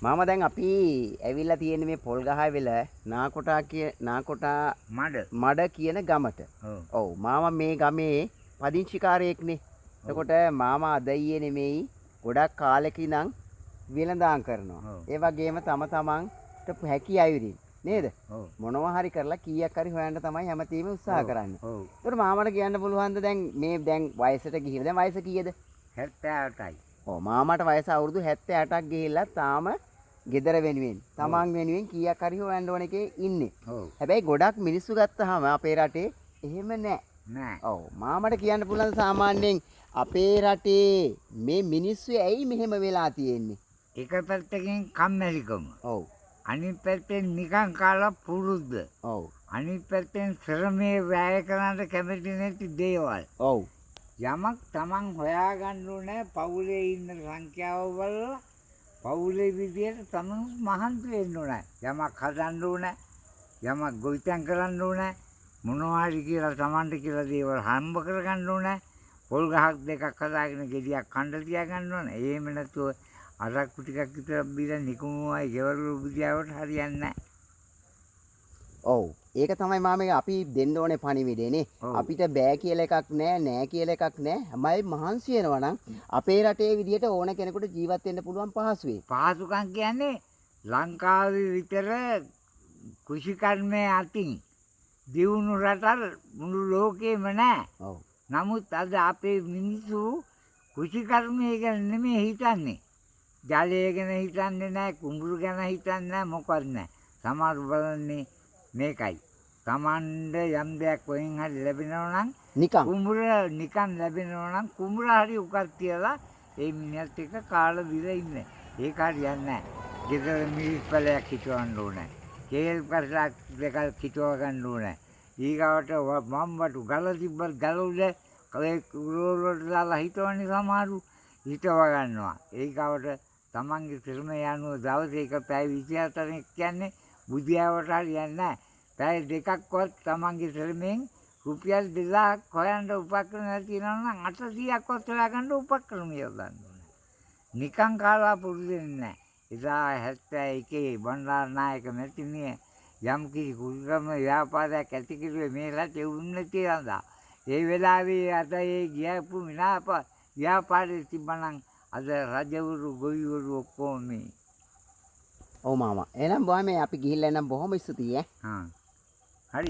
මාම දැන් අපි ඇවිල්ලා තියෙන්නේ මේ පොල්ගහවෙල නාකොටා මඩ කියන ගමට. ඔව් මාම මේ ගමේ පදිංචිකාරයෙක්නේ. එතකොට මාමා අද ඊයේ නෙමෙයි ගොඩක් කාලෙක ඉඳන් වෙළඳාම් කරනවා. ඒ වගේම තමන්ට හැකි අයුරින් නේද? මොනවා හරි කරලා කීයක් හරි හොයන්න තමයි හැමතිස්සෙම උත්සාහ කරන්නේ. ඒතකොට මාමට කියන්න පුළුවන්ද දැන් මේ දැන් වයසට ගිහින් දැන් වයස කීයද? 78යි. ඔව් මාමට වයස අවුරුදු 78ක් ගිහිල්ලා තාම ගෙදර වෙනුවෙන් තමන් වෙනුවෙන් කීයක් හරි හොයන්න ඕන එකේ ඉන්නේ. හැබැයි ගොඩක් මිනිස්සු ගත්තාම අපේ රටේ එහෙම නැහැ. ඔව් මාමට කියන්න පුළුවන් සාමාන්‍යයෙන් අපේ රටේ මේ මිනිස්සු ඇයි මෙහෙම වෙලා තියෙන්නේ? එක පැත්තකින් කම්මැලිකම. ඔව්. අනිත් පැත්තෙන් නිකන් කාලා පුරුද්ද. ඔව්. අනිත් පැත්තෙන් ශ්‍රමයේ වැය කරන්න කැමති නැති දේවල්. ඔව්. යමක් තමන් හොයාගන්න ඕනේ පවුලේ ඉන්න සංඛ්‍යාව බලලා පවුලේ විදියට තමන් මහන්සි වෙන්න ඕනේ. යමක් හදන්න ඕනේ. යමක් ගොවිතැන් කරන්න ඕනේ. මොනවා හරි කියලා තමන්ට කියලා දේවල් හම්බ කරගන්න ඕනේ. පොල් ගහක් දෙකක් හදාගෙන ගෙඩියක් කන්න තියාගන්න ඕනේ. එහෙම නැතුව අරක්කු ටිකක් විතර බීලා නිකුණුවයි ගෙවල් බුදියාවට හරියන්නේ නැහැ. ඔව්. ඒක තමයි මාමේ අපි දෙන්න ඕනේ පණිවිඩේනේ. අපිට බෑ කියලා එකක් නෑ කියලා එකක් නෑ. හැමයි මහන්සි වෙනවා නම් අපේ රටේ විදියට ඕන කෙනෙකුට ජීවත් වෙන්න පුළුවන් පහසුවේ. පහසුකම් කියන්නේ ලංකාවේ විතර කෘෂිකර්මයේ අතින් දියුණු රටල් මුළු ලෝකෙම නෑ. ඔව්. නමුත් අද අපේ මිනිස්සු කෘෂිකර්මය ගැන නෙමෙයි හිතන්නේ. ජලය ගැන හිතන්නේ නැහැ, කුඹුරු ගැන හිතන්නේ නැහැ, මොකවත් නැහැ. සමහර බලන්නේ මේකයි. Tamand යම් දෙයක් වයින් හරි ලැබෙනවා නම් නිකන් කුඹුර නිකන් ලැබෙනවා නම් කුඹුර හරි උකක් තියලා ඒ මිනිහත් එක්ක කාලා බිලා ඉන්නේ. ඒක හරියන්නේ නැහැ. ගෙදර මිරිස් පැලයක් හිටවන්න ඕනේ. කේල් කරලා දෙකක් හිටව ගන්න ඕනේ. ඊගාවට මම්බටු ගල තිබ්බත් ගල උඩ කලේ කුරෝල් වලට දාලා හිටවන්නේ සමහරු හිටව ගන්නවා. ඊගාවට තමන්ගේ ශ්‍රමය අනුව දවසේ එක පැය 24ක් කියන්නේ බුදියාවට හරියන්නේ නැහැ. පැය දෙකක්වත් තමන්ගේ ශ්‍රමයෙන් රුපියල් 2000ක් හොයන්න උපක්‍රමයක් තියෙනවා නම් 800ක්වත් හොයාගන්න උපක්‍රම යොදන්න ඕනේ. නිකන් කාලා පුරුදු වෙන්නේ නැහැ. එදා 71 බණ්ඩාරනායක මැතිණිය යම් කිසි කුරුකම ව්‍යාපාරයක් ඇති කිරුවේ මේ රටේ උන්නතිය සඳහා. ඒ වෙලාවේ අද ඒ ගියපු ව්‍යාපාරේ තිබ්බනම් අද රජවරු ගොවිවරු ඔක්කොම මේ. ඔව් මාමා. එහෙනම් බොහොම අපි ගිහිල්ලා එනම් බොහොම ස්තුතියි ඈ. හරි.